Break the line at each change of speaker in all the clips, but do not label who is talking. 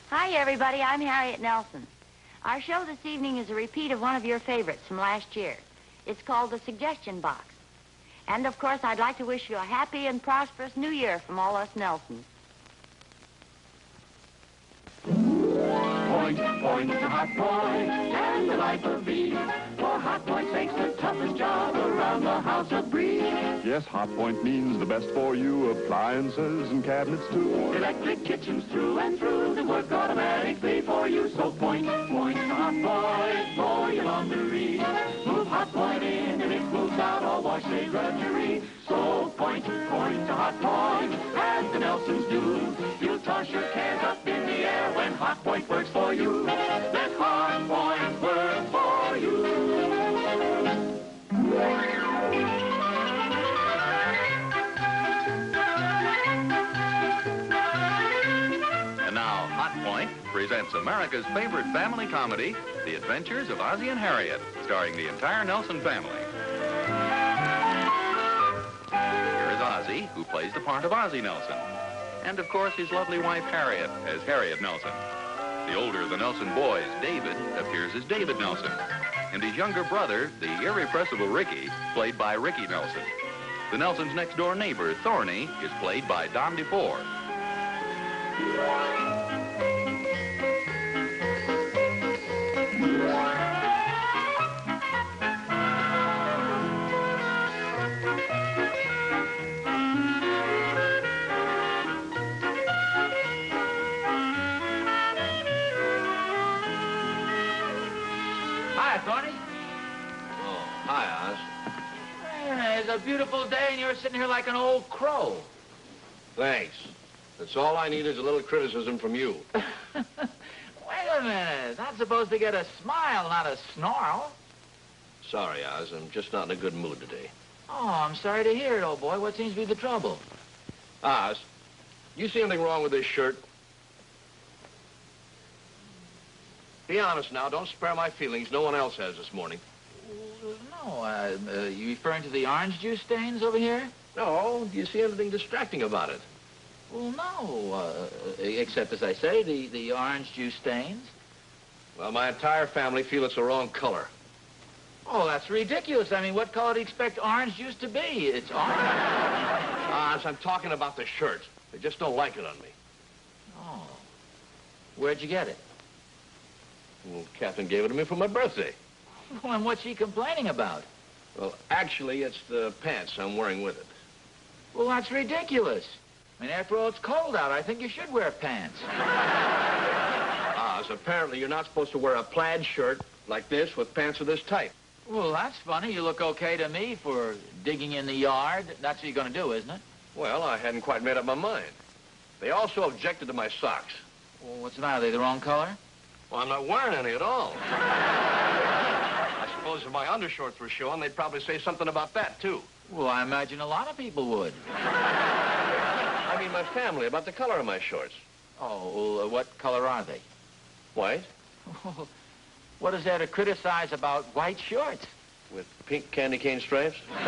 Hi, everybody. I'm Harriet Nelson. Our show this evening is a repeat of one of your favorites from last year. It's called The Suggestion Box. And, of course, I'd like to wish you a happy and prosperous New Year from all us Nelsons.
Point, point, hot point, and the life of thee. For Hot Point makes the toughest job around the house a breeze.
Yes, Hot Point means the best for you. Appliances and cabinets, too.
Electric kitchens through and through. They work automatically for you. So point, point, Hot Point for your laundry. Move Hot Point in and it moves out all wash day drudgery. So point, point to Hot Point, as the Nelsons do. You'll toss your cares up in the air when Hot Point works for you. Let Hot Point work for you.
And now, Hot Point presents America's favorite family comedy, The Adventures of Ozzie and Harriet, starring the entire Nelson family. Here is Ozzie, who plays the part of Ozzie Nelson. And, of course, his lovely wife, Harriet, as Harriet Nelson. The older of the Nelson boys, David, appears as David Nelson. And his younger brother, the irrepressible Ricky, played by Ricky Nelson. The Nelson's next-door neighbor, Thorny, is played by Don DeFore.
Hi, Thorny.
Oh, hi, Oz.
It's a beautiful day, and you're sitting here like an old crow.
Thanks. That's all I need is a little criticism from you.
Wait a minute. Not supposed to get a smile, not a snarl.
Sorry, Oz. I'm just not in a good mood today.
Oh, I'm sorry to hear it, old boy. What seems to be the trouble?
Oz, you see anything wrong with this shirt? Be honest now. Don't spare my feelings. No one else has this morning.
No, you referring to the orange juice stains over here?
No. Do you see anything distracting about it?
Well, no, except, as I say, the orange juice stains.
Well, my entire family feel it's the wrong color.
Oh, that's ridiculous. I mean, what color do you expect orange juice to be? It's orange.
Oz, I'm talking about the shirt. They just don't like it on me.
Oh. Where'd you get it?
Well, Catherine gave it to me for my birthday.
Well, and what's she complaining about?
Well, actually, it's the pants I'm wearing with it.
Well, that's ridiculous. I mean, after all, it's cold out. I think you should wear pants.
Oz, apparently you're not supposed to wear a plaid shirt like this with pants of this type.
Well, that's funny. You look okay to me for digging in the yard. That's what you're going to do, isn't it?
Well, I hadn't quite made up my mind. They also objected to my socks.
Well, what's the matter? Are they the wrong color?
Well, I'm not wearing any at all. I suppose if my undershorts were showing, they'd probably say something about that, too.
Well, I imagine a lot of people would.
I mean my family, about the color of my shorts.
Oh, well, what color are they?
White,
What is there to criticize about white shorts?
with pink candy cane stripes.
Well,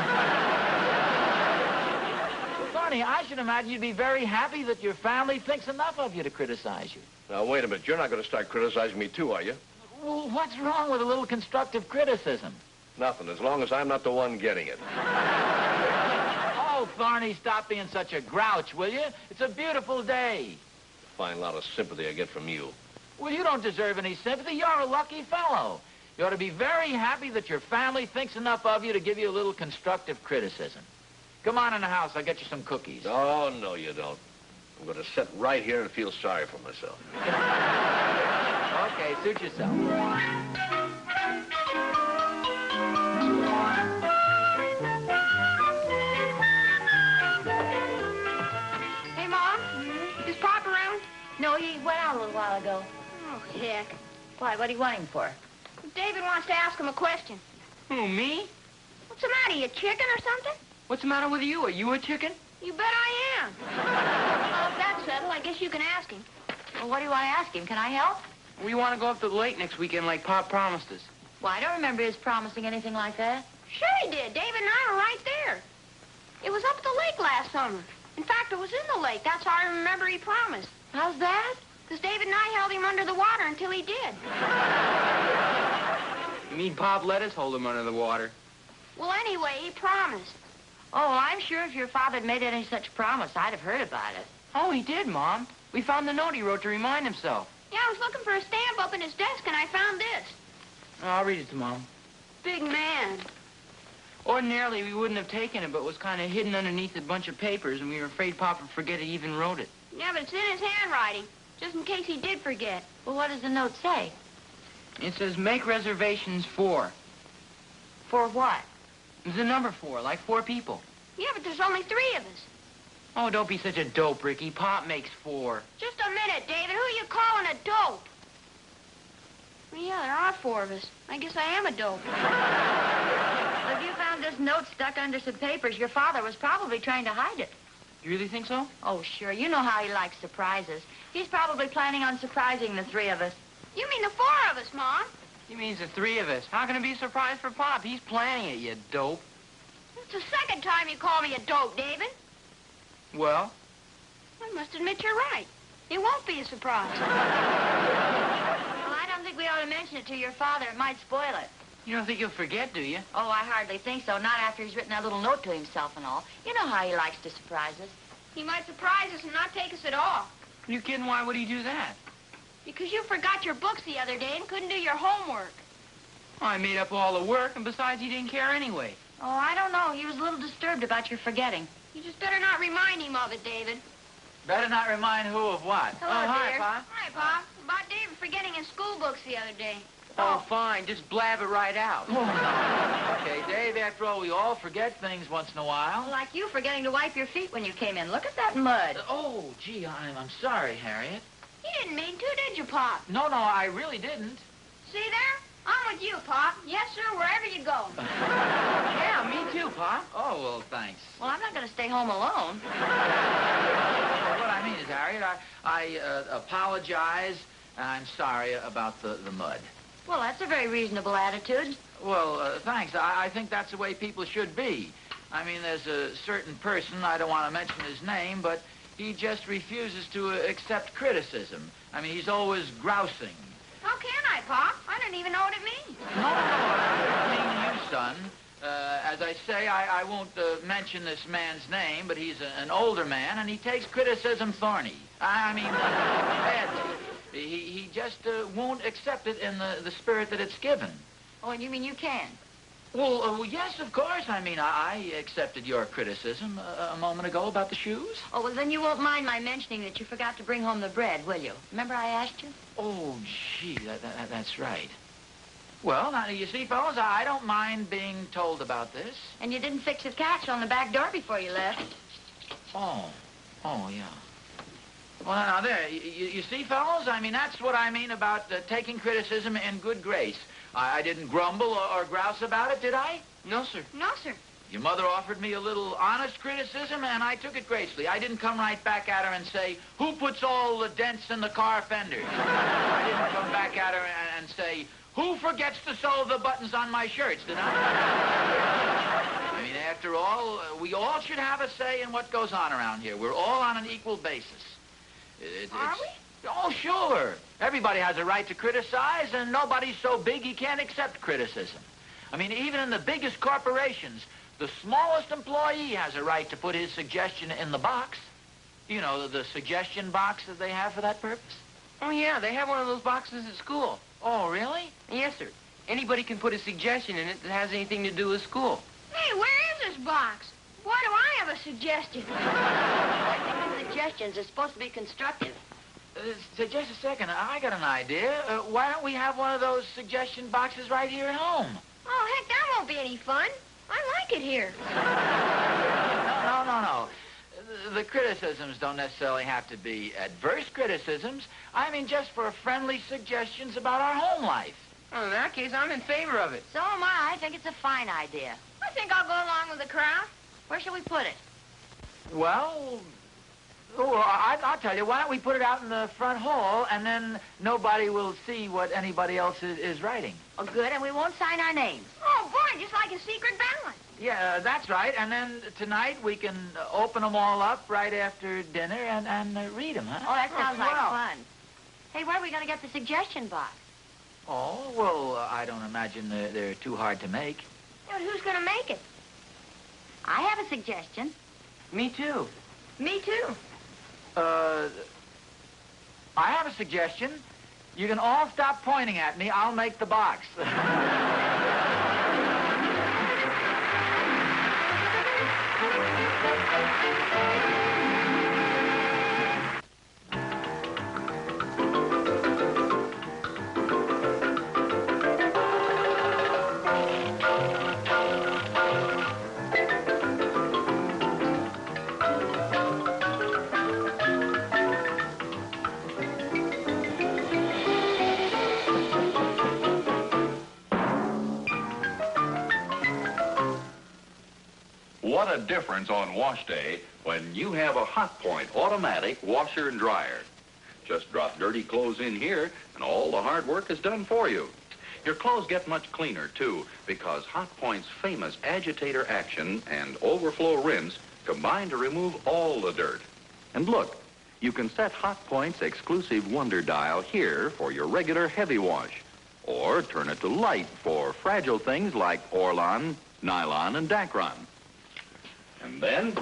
Barney, I should imagine you'd be very happy that your family thinks enough of you to criticize you.
Now, wait a minute. You're not going to start criticizing me, too, are you?
Well, what's wrong with a little constructive criticism?
Nothing, as long as I'm not the one getting it.
Oh, Thorny, stop being such a grouch, will you? It's a beautiful day.
Fine lot of sympathy I get from you.
Well, you don't deserve any sympathy. You're a lucky fellow. You ought to be very happy that your family thinks enough of you to give you a little constructive criticism. Come on in the house. I'll get you some cookies.
Oh, no, you don't. I'm going to sit right here and feel sorry for myself.
Okay, suit yourself.
Hey, Mom? Is Pop around? No, he went out a little while ago.
Oh, heck.
Why, what are you wanting for?
David wants to ask him a question.
Who, me?
What's the matter, you chicken or something?
What's the matter with you? Are you a chicken?
You bet I am. Well, if that's settled, I guess you can ask him.
Well, what do you want to ask him? Can I help?
We want to go up to the lake next weekend like Pop promised us.
Well, I don't remember his promising anything like that.
Sure he did. David and I were right there. It was up at the lake last summer. In fact, it was in the lake. That's how I remember he promised.
How's that?
Because David and I held him under the water until he did.
You mean Pop let us hold him under the water?
Well, anyway, he promised.
Oh, I'm sure if your father had made any such promise, I'd have heard about it.
Oh, he did, Mom. We found the note he wrote to remind himself.
Yeah, I was looking for a stamp up in his desk, and I found this.
Oh, I'll read it to Mom.
Big man.
Ordinarily, we wouldn't have taken it, but it was kind of hidden underneath a bunch of papers, and we were afraid Pop would forget he even wrote it.
Yeah, but it's in his handwriting, just in case he did forget.
Well, what does the note say?
It says, make reservations for.
For what?
There's a number 4, like 4 people.
Yeah, but there's only 3 of us.
Oh, don't be such a dope, Ricky. Pop makes 4.
Just a minute, David. Who are you calling a dope? Well, yeah, there are 4 of us. I guess I am a dope.
Well, if you found this note stuck under some papers, your father was probably trying to hide it.
You really think so?
Oh, sure. You know how he likes surprises. He's probably planning on surprising the 3 of us.
You mean the 4 of us, Mom?
He means the 3 of us. How can it be a surprise for Pop? He's planning it, you dope.
It's the second time you call me a dope, David.
Well?
I must admit you're right. It won't be a surprise.
Well, I don't think we ought to mention it to your father. It might spoil it.
You don't think he'll forget, do you?
Oh, I hardly think so. Not after he's written that little note to himself and all. You know how he likes to surprise us.
He might surprise us and not take us at all.
You kidding? Why would he do that?
Because you forgot your books the other day and couldn't do your homework.
Oh, I made up all the work, and besides, he didn't care anyway.
Oh, I don't know. He was a little disturbed about your forgetting.
You just better not remind him of it, David.
Better not remind who of what?
Hello,
hi,
dear.
Pa.
Hi, Pa. About David forgetting his school books the other day.
Oh, fine. Just blab it right out.
Okay, Dave, after all, we all forget things once in a while.
Like you forgetting to wipe your feet when you came in. Look at that mud.
Oh, gee, I'm sorry, Harriet.
You didn't mean to, did you, Pop?
No, I really didn't.
See there? I'm with you, Pop. Yes, sir, wherever you go.
Yeah, me too, Pop.
Oh, well, thanks.
Well, I'm not going to stay home alone.
What I mean is, Harriet, I apologize, and I'm sorry about the mud.
Well, that's a very reasonable attitude.
Well, thanks. I think that's the way people should be. I mean, there's a certain person, I don't want to mention his name, but he just refuses to accept criticism. I mean, he's always grousing.
How can I, Pop? I don't even know what it means.
No, I mean you, son. As I say, I won't mention this man's name, but he's an older man, and he takes criticism thorny. I mean, badly. He just won't accept it in the spirit that it's given.
Oh, and you mean you can?
Well, yes, of course. I mean, I accepted your criticism a moment ago about the shoes.
Oh, well, then you won't mind my mentioning that you forgot to bring home the bread, will you? Remember I asked you?
Oh, gee, that's right. Well, now, you see, fellas, I don't mind being told about this.
And you didn't fix the catch on the back door before you left.
Oh, yeah. Well, now, there, you see, fellas, I mean, that's what I mean about taking criticism in good grace. I didn't grumble or grouse about it, did I?
No, sir.
No, sir.
Your mother offered me a little honest criticism, and I took it gracefully. I didn't come right back at her and say, who puts all the dents in the car fenders? I didn't come back at her and say, who forgets to sew the buttons on my shirts, did I? I mean, after all, we all should have a say in what goes on around here. We're all on an equal basis.
Are we?
Oh, sure. Everybody has a right to criticize, and nobody's so big he can't accept criticism. I mean, even in the biggest corporations, the smallest employee has a right to put his suggestion in the box. You know, the suggestion box that they have for that purpose.
Oh, yeah, they have one of those boxes at school.
Oh, really?
Yes, sir. Anybody can put a suggestion in it that has anything to do with school.
Hey, where is this box? Why do I have a suggestion?
I think the suggestions are supposed to be constructive.
Just a second. I got an idea. Why don't we have one of those suggestion boxes right here at home?
Oh, heck, that won't be any fun. I like it here.
No. The criticisms don't necessarily have to be adverse criticisms. I mean, just for friendly suggestions about our home life.
Well, in that case, I'm in favor of it.
So am I. I think it's a fine idea.
I think I'll go along with the crowd.
Where shall we put it?
Well, Oh, I'll tell you. Why don't we put it out in the front hall, and then nobody will see what anybody else is writing.
Oh, good, and we won't sign our names.
Oh, boy, just like a secret ballot.
Yeah, that's right. And then tonight we can open them all up right after dinner and read them, huh?
Oh, that sounds like
swell.
fun. Hey, where are we going to get the suggestion box?
Oh, well, I don't imagine they're too hard to make.
But who's going to make it?
I have a suggestion.
Me too.
Me, too.
I have a suggestion. You can all stop pointing at me. I'll make the box.
What a difference on wash day when you have a Hot Point automatic washer and dryer. Just drop dirty clothes in here and all the hard work is done for you. Your clothes get much cleaner too because Hot Point's famous agitator action and overflow rinse combine to remove all the dirt. And look, you can set Hot Point's exclusive Wonder Dial here for your regular heavy wash or turn it to light for fragile things like Orlon, nylon, and Dacron. And then,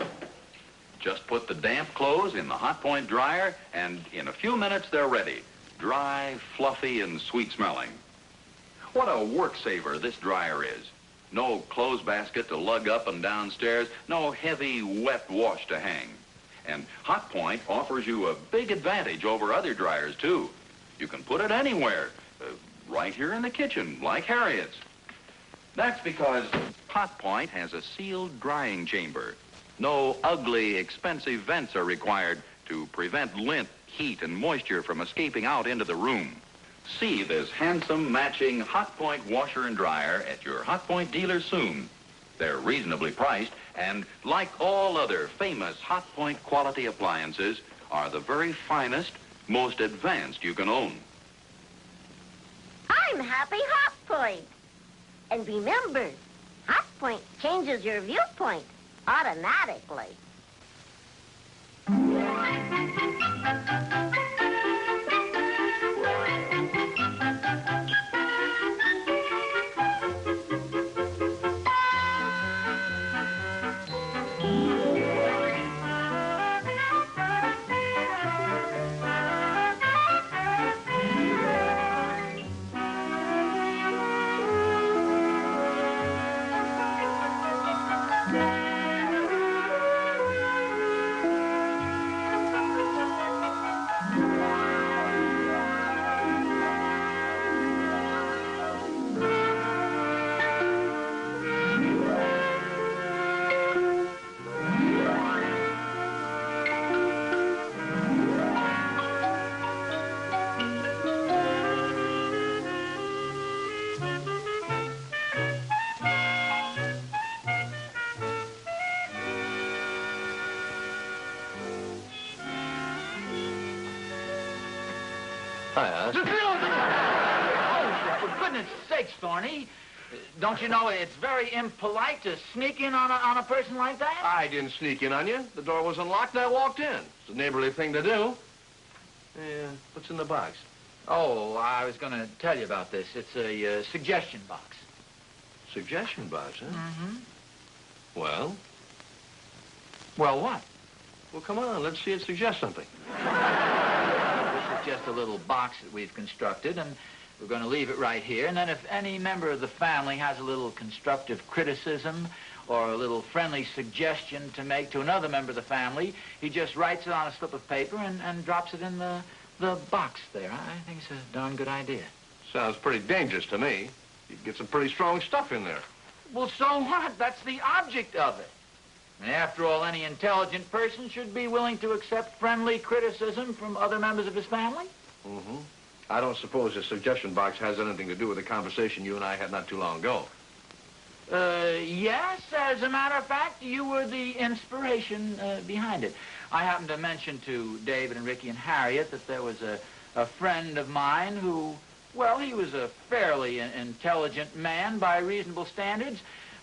just put the damp clothes in the Hot Point dryer, and in a few minutes, they're ready. Dry, fluffy, and sweet-smelling. What a work saver this dryer is. No clothes basket to lug up and downstairs, no heavy, wet wash to hang. And Hot Point offers you a big advantage over other dryers, too. You can put it anywhere, right here in the kitchen, like Harriet's. That's because Hot Point has a sealed drying chamber. No ugly, expensive vents are required to prevent lint, heat, and moisture from escaping out into the room. See this handsome, matching Hot Point washer and dryer at your Hot Point dealer soon. They're reasonably priced, and like all other famous Hot Point quality appliances, are the very finest, most advanced you can own.
I'm Happy Hot Point. And remember, Hot Point changes your viewpoint automatically.
Hi,
Oh, for goodness sakes, Thorny. Don't you know it's very impolite to sneak in on a person like that?
I didn't sneak in on you. The door was unlocked and I walked in. It's a neighborly thing to do. Yeah, what's in the box?
Oh, I was going to tell you about this. It's a suggestion box.
Suggestion box, huh?
Mm-hmm.
Well?
Well, what?
Well, come on, let's see it suggest something.
This is just a little box that we've constructed, and we're going to leave it right here. And then if any member of the family has a little constructive criticism or a little friendly suggestion to make to another member of the family, he just writes it on a slip of paper and drops it in the box there. I think it's a darn good idea.
Sounds pretty dangerous to me. You'd get some pretty strong stuff in there.
Well, so what? That's the object of it. And after all, any intelligent person should be willing to accept friendly criticism from other members of his family.
Mm-hmm. I don't suppose the suggestion box has anything to do with the conversation you and I had not too long ago.
Yes, as a matter of fact, you were the inspiration behind it. I happened to mention to David and Ricky and Harriet that there was a friend of mine who, well, he was a fairly intelligent man by reasonable standards,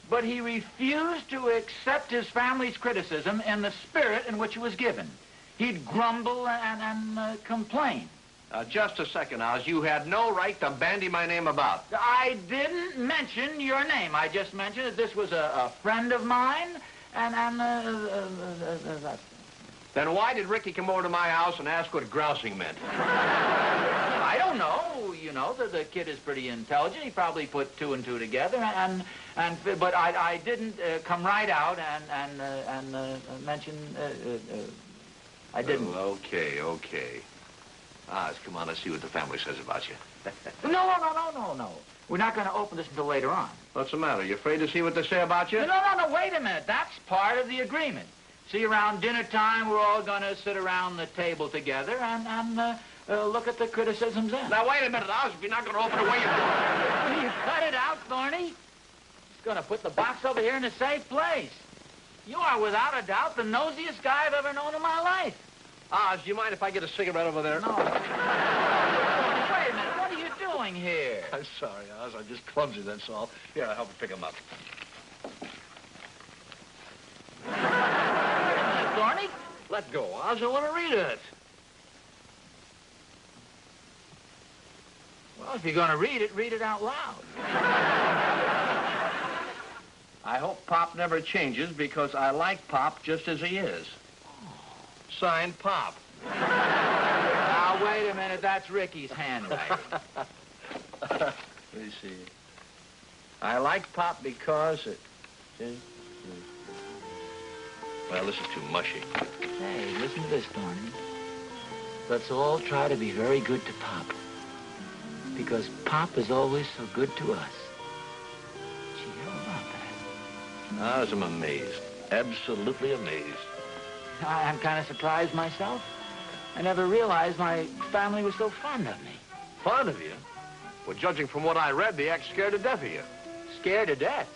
but he refused to accept his family's criticism in the spirit in which it was given. He'd grumble and complain.
Just a second, Oz. You had no right to bandy my name about.
I didn't mention your name. I just mentioned that this was a friend of mine, and that's...
Then why did Ricky come over to my house and ask what grousing meant?
I don't know. You know, the kid is pretty intelligent. He probably put two and two together, but I didn't come right out and mention... I didn't.
Oh, okay. Oz, come on, let's see what the family says about you.
No. We're not going to open this until later on.
What's the matter? You afraid to see what they say about you?
No, wait a minute. That's part of the agreement. See, around dinner time, we're all going to sit around the table together and look at the criticisms in.
Now, wait a minute, Oz. If you're not going to open it, what are you doing?
You cut it out, Thorny. He's going to put the box over here in a safe place. You are, without a doubt, the nosiest guy I've ever known in my life.
Oz, do you mind if I get a cigarette over there?
No. Wait a minute. What are you doing here?
I'm sorry, Oz. I'm just clumsy, that's all. Here, I'll help you pick him up.
Wait a minute, Thorny.
Let go, Oz. I want to read it.
Well, if you're going to read it out loud.
I hope Pop never changes because I like Pop just as he is. Signed, Pop.
Now, wait a minute. That's Ricky's handwriting.
Let me see. I like Pop because it... Well, this is too mushy.
Hey, listen to this, Thorny. Let's all try to be very good to Pop. Because Pop is always so good to us. Gee, how about that?
Oz, I'm amazed. Absolutely amazed.
I'm kind of surprised myself. I never realized my family was so fond of me.
Fond of you? Well, judging from what I read, they act scared to death of you.
Scared to death?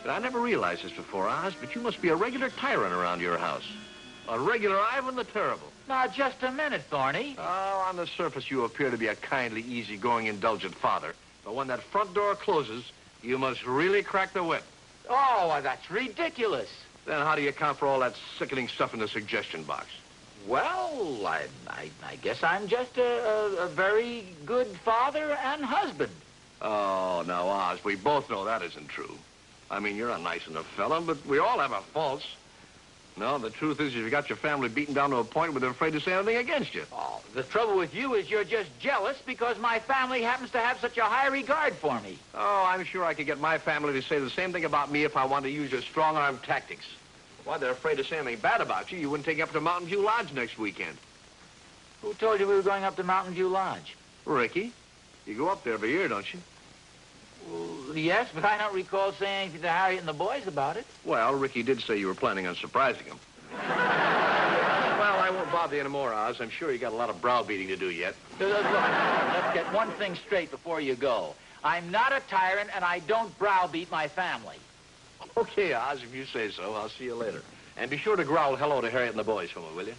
But I never realized this before, Oz, but you must be a regular tyrant around your house. A regular Ivan the Terrible.
Now, just a minute, Thorny.
Oh, on the surface, you appear to be a kindly, easygoing, indulgent father. But when that front door closes, you must really crack the whip.
Oh, that's ridiculous.
Then how do you account for all that sickening stuff in the suggestion box?
Well, I guess I'm just a very good father and husband.
Oh, now, Oz, we both know that isn't true. I mean, you're a nice enough fella, but we all have our faults. No, the truth is you've got your family beaten down to a point where they're afraid to say anything against you.
Oh, the trouble with you is you're just jealous because my family happens to have such a high regard for me.
Oh, I'm sure I could get my family to say the same thing about me if I wanted to use your strong-arm tactics. Why, they're afraid to say anything bad about you. You wouldn't take up to Mountain View Lodge next weekend.
Who told you we were going up to Mountain View Lodge?
Ricky. You go up there every year, don't you?
Well, yes, but I don't recall saying anything to Harriet and the boys about it.
Well, Ricky did say you were planning on surprising him. Well, I won't bother you anymore, Oz. I'm sure you got a lot of browbeating to do yet.
Look, let's get one thing straight before you go. I'm not a tyrant, and I don't browbeat my family.
Okay, Oz, if you say so. I'll see you later. And be sure to growl hello to Harriet and the boys for me, will you?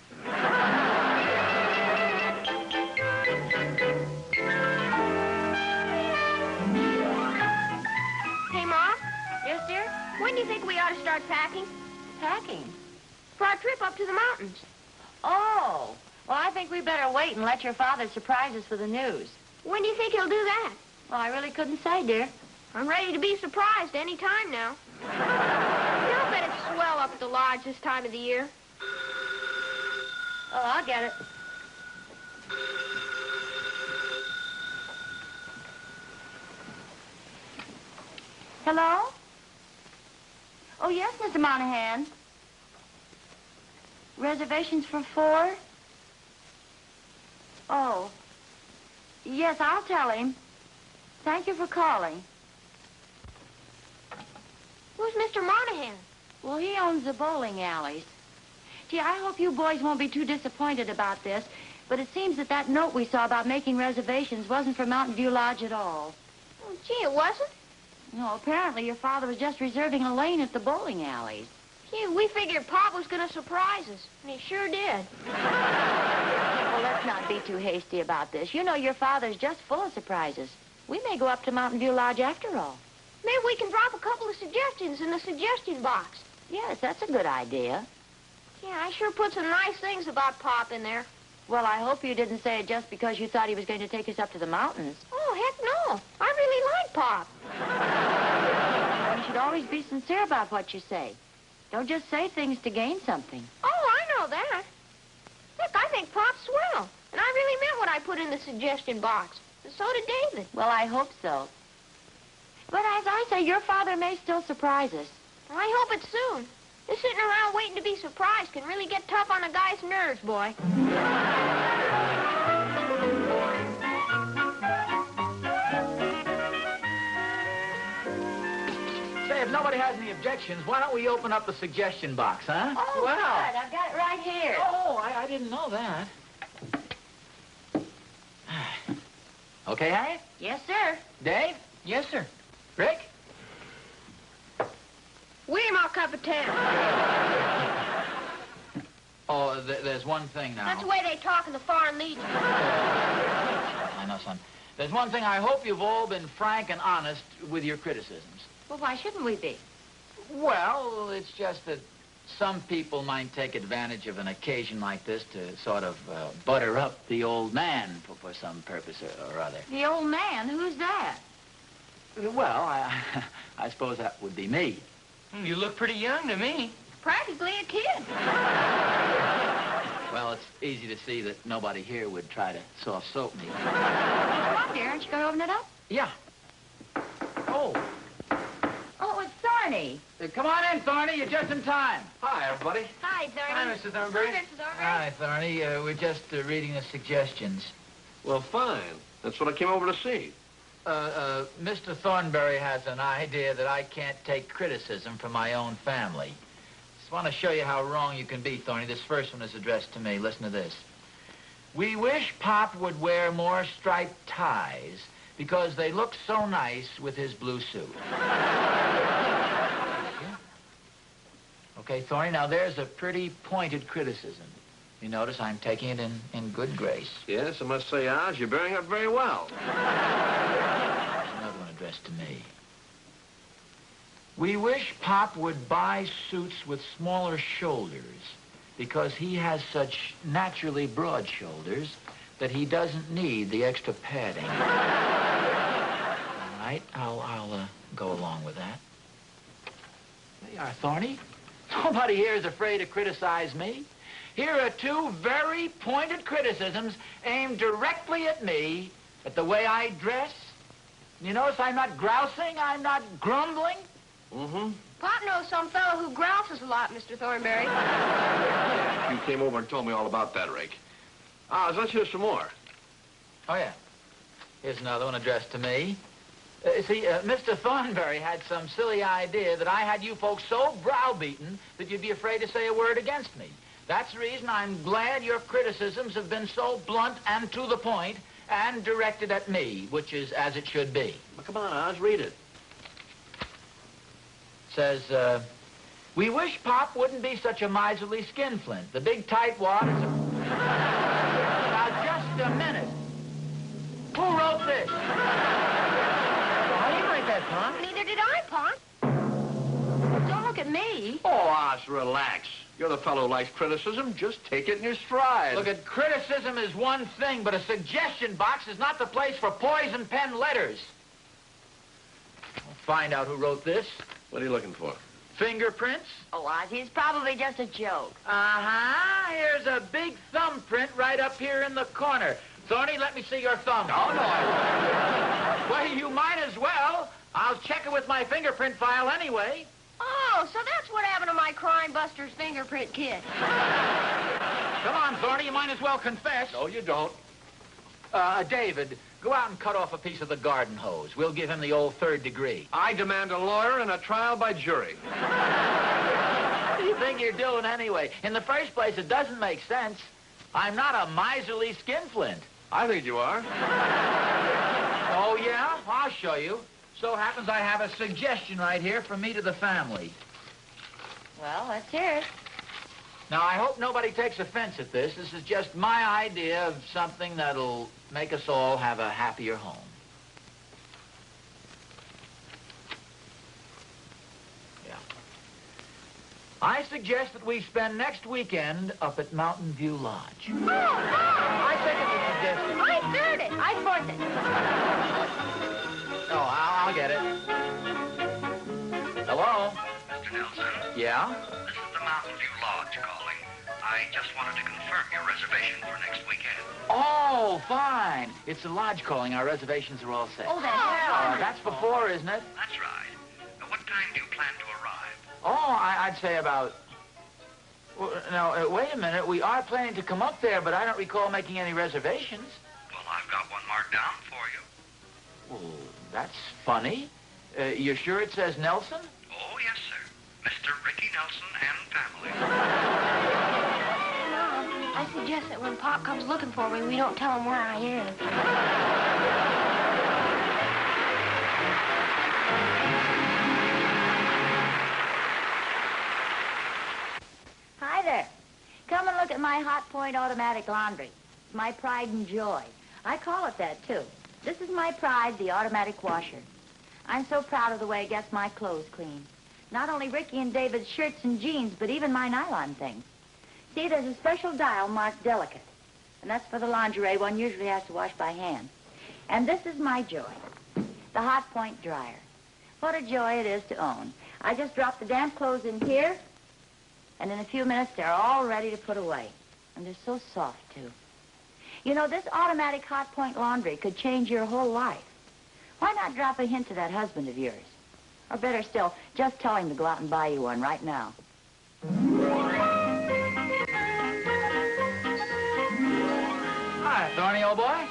Hey, Mom,
Yes, dear?
when do you think we ought to start packing?
Packing.
For our trip up to the mountains.
Oh. Well, I think we better wait and let your father surprise us with the news.
When do you think he'll do that?
Well, I really couldn't say, dear.
I'm ready to be surprised any time now. I'll bet it's swell up at the lodge this time of the year.
Oh, I'll get it. Hello? Oh, yes, Mr. Monahan. Reservations for 4? Oh. Yes, I'll tell him. Thank you for calling.
Who's Mr. Monahan?
Well, he owns the bowling alleys. Gee, I hope you boys won't be too disappointed about this, but it seems that note we saw about making reservations wasn't for Mountain View Lodge at all.
Oh, gee, it wasn't?
No, apparently your father was just reserving a lane at the bowling alleys.
Gee, we figured Pop was going to surprise us, and he sure did.
Well, let's not be too hasty about this. You know your father's just full of surprises. We may go up to Mountain View Lodge after all.
Maybe we can drop a couple of suggestions in the suggestion box.
Yes, that's a good idea.
Yeah, I sure put some nice things about Pop in there.
Well, I hope you didn't say it just because you thought he was going to take us up to the mountains.
Oh, heck no. I really like Pop.
You should always be sincere about what you say. Don't just say things to gain something.
Oh, I know that. Look, I think Pop's swell. And I really meant what I put in the suggestion box. And so did David.
Well, I hope so. But as I say, your father may still surprise us.
I hope it's soon. Just sitting around waiting to be surprised can really get tough on a guy's nerves, boy.
Say, if nobody has any objections, why don't we open up the suggestion box, huh?
Oh,
well.
good. I've got it right here.
Oh, I didn't know that. Okay, Harriet?
Yes, sir.
Dave?
Yes, sir.
Rick?
William, I'll cup of tea.
Oh, there's one thing now.
That's the way they talk in the Foreign Legion.
I know, son. There's one thing. I hope you've all been frank and honest with your criticisms.
Well, why shouldn't we be?
Well, it's just that some people might take advantage of an occasion like this to sort of butter up the old man for some purpose or other.
The old man? Who's that?
Well, I suppose that would be me.
You look pretty young to me.
Practically a kid.
Well, it's easy to see that nobody here would try to soft soap me.
Come on, dear. Aren't you going to open it up?
Yeah. Oh.
Oh, it's Thorny.
Come on in, Thorny. You're just in time.
Hi, everybody.
Hi, Thorny.
Hi, Mr. Thornberry.
Hi, Mr. Thornberry.
Hi, Thorny. We're just reading the suggestions.
Well, fine. That's what I came over to see.
Mr. Thornberry has an idea that I can't take criticism from my own family. Just want to show you how wrong you can be, Thorny. This first one is addressed to me. Listen to this. We wish Pop would wear more striped ties because they look so nice with his blue suit. Okay, Thorny, now there's a pretty pointed criticism. You notice I'm taking it in good grace.
Yes, I must say, Oz, you're bearing up very well.
Another one addressed to me. We wish Pop would buy suits with smaller shoulders because he has such naturally broad shoulders that he doesn't need the extra padding. All right, I'll go along with that. There you are, Thorny. Nobody here is afraid to criticize me. Here are two very pointed criticisms aimed directly at me, at the way I dress. You notice I'm not grousing, I'm not grumbling.
Mm-hmm.
Pop knows some fellow who grouses a lot, Mr. Thornberry.
Yeah, you came over and told me all about that, Rick. Oz, let's hear some more.
Oh, yeah. Here's another one addressed to me. Mr. Thornberry had some silly idea that I had you folks so browbeaten that you'd be afraid to say a word against me. That's the reason I'm glad your criticisms have been so blunt and to the point and directed at me, which is as it should be.
Well, come on, Oz, read it.
Says, we wish Pop wouldn't be such a miserly skinflint. The big tightwad is a... Now, just a minute. Who wrote this?
I didn't write that, Pop.
Neither did I, Pop.
Don't look at me.
Oh, Oz, relax. You're the fellow who likes criticism. Just take it in your stride.
Look, at criticism is one thing, but a suggestion box is not the place for poison pen letters. I'll find out who wrote this.
What are you looking for?
Fingerprints?
Oh, Ozzie, it's probably just a joke.
Uh-huh. Here's a big thumbprint right up here in the corner. Thorny, let me see your thumb.
Oh, no, I won't.
Well, you might as well. I'll check it with my fingerprint file anyway.
Oh, so that's what happened to my Crime Busters fingerprint kit.
Come on, Thorny, you might as well confess.
No, you don't.
David, go out and cut off a piece of the garden hose. We'll give him the old 3rd degree.
I demand a lawyer and a trial by jury.
What do you think you're doing anyway? In the first place, it doesn't make sense. I'm not a miserly skinflint.
I think you are.
Oh, yeah? I'll show you. so happens I have a suggestion right here from me to the family.
Well, let's hear it.
Now, I hope nobody takes offense at this. This is just my idea of something that'll make us all have a happier home. Yeah. I suggest that we spend next weekend up at Mountain View Lodge.
Oh,
I second the suggestion.
I third it. I fourth it.
Oh, I'll get it. Hello?
Mr. Nelson,
Yeah?
this is the Mountain View Lodge calling. I just wanted to confirm your reservation for next weekend.
Oh, fine. It's the lodge calling. Our reservations are all set.
Oh, that's
That's before, isn't it?
That's right. What time do you plan to arrive?
Oh, I'd say about... Well, now, wait a minute. We are planning to come up there, but I don't recall making any reservations.
Well, I've got one marked down for you.
Oh, that's funny. You sure it says Nelson?
Oh, yes, sir. Mr. Ricky Nelson and family.
Mom, I suggest that when Pop comes looking for me, we don't tell him where I am.
Hi there. Come and look at my Hot Point automatic laundry. It's my pride and joy. I call it that, too. This is my pride, the automatic washer. I'm so proud of the way it gets my clothes clean. Not only Ricky and David's shirts and jeans, but even my nylon things. See, there's a special dial marked delicate. And that's for the lingerie one usually has to wash by hand. And this is my joy, the Hot Point dryer. What a joy it is to own. I just drop the damp clothes in here, and in a few minutes, they're all ready to put away. And they're so soft, too. You know, this automatic Hot Point laundry could change your whole life. Why not drop a hint to that husband of yours? Or better still, just tell him to go out and buy you one right now.
Hi, Thorny, old boy.
Oh,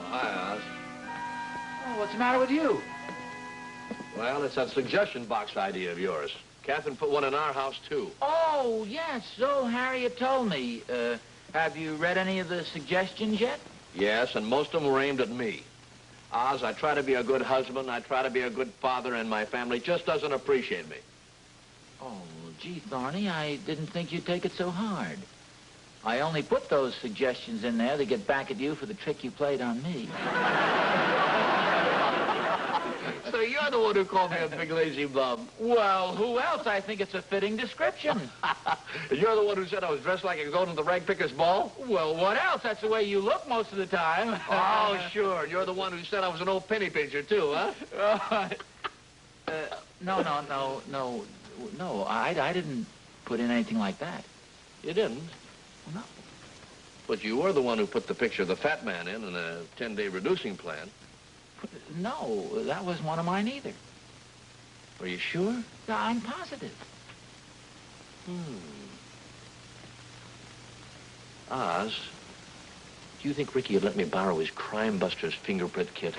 hi, Oz.
Oh, what's the matter with you?
Well, it's that suggestion box idea of yours. Catherine put one in our house, too.
Oh, yes, so Harriet told me. Have you read any of the suggestions yet?
Yes, and most of them were aimed at me. Oz, I try to be a good husband, I try to be a good father, and my family just doesn't appreciate me.
Oh, gee, Thorny, I didn't think you'd take it so hard. I only put those suggestions in there to get back at you for the trick you played on me.
So you're the one who called me a big lazy bum.
Well, who else? I think it's a fitting description.
You're the one who said I was dressed like I go to the rag picker's ball?
Well, what else? That's the way you look most of the time.
Oh, sure. You're the one who said I was an old penny pincher, too, huh?
No, I didn't put in anything like that.
You didn't?
No.
But you were the one who put the picture of the fat man in a 10-day reducing plan.
No, that wasn't one of mine either.
Are you sure?
I'm positive.
Oz, do you think Ricky would let me borrow his Crime Busters fingerprint kit?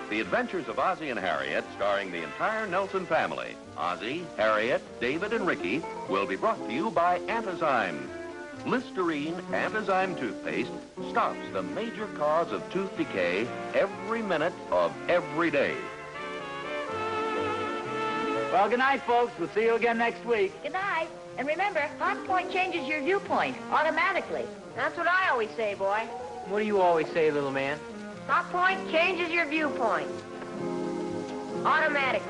The Adventures of Ozzie and Harriet, starring the entire Nelson family. Ozzie, Harriet, David, and Ricky will be brought to you by Antazyme. Listerine Antazyme toothpaste stops the major cause of tooth decay every minute of every day.
Well, good night, folks. We'll see you again next week.
Good night. And remember, Hot Point changes your viewpoint automatically.
That's what I always say, boy.
What do you always say, little man?
Hot Point changes your viewpoint. Automatic.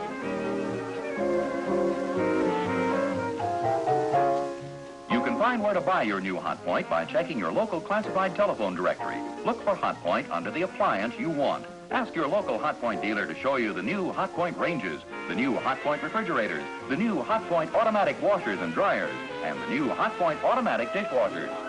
You can find where to buy your new Hot Point by checking your local classified telephone directory. Look for Hot Point under the appliance you want. Ask your local Hot Point dealer to show you the new Hot Point ranges, the new Hot Point refrigerators, the new Hot Point automatic washers and dryers, and the new Hot Point automatic dishwashers.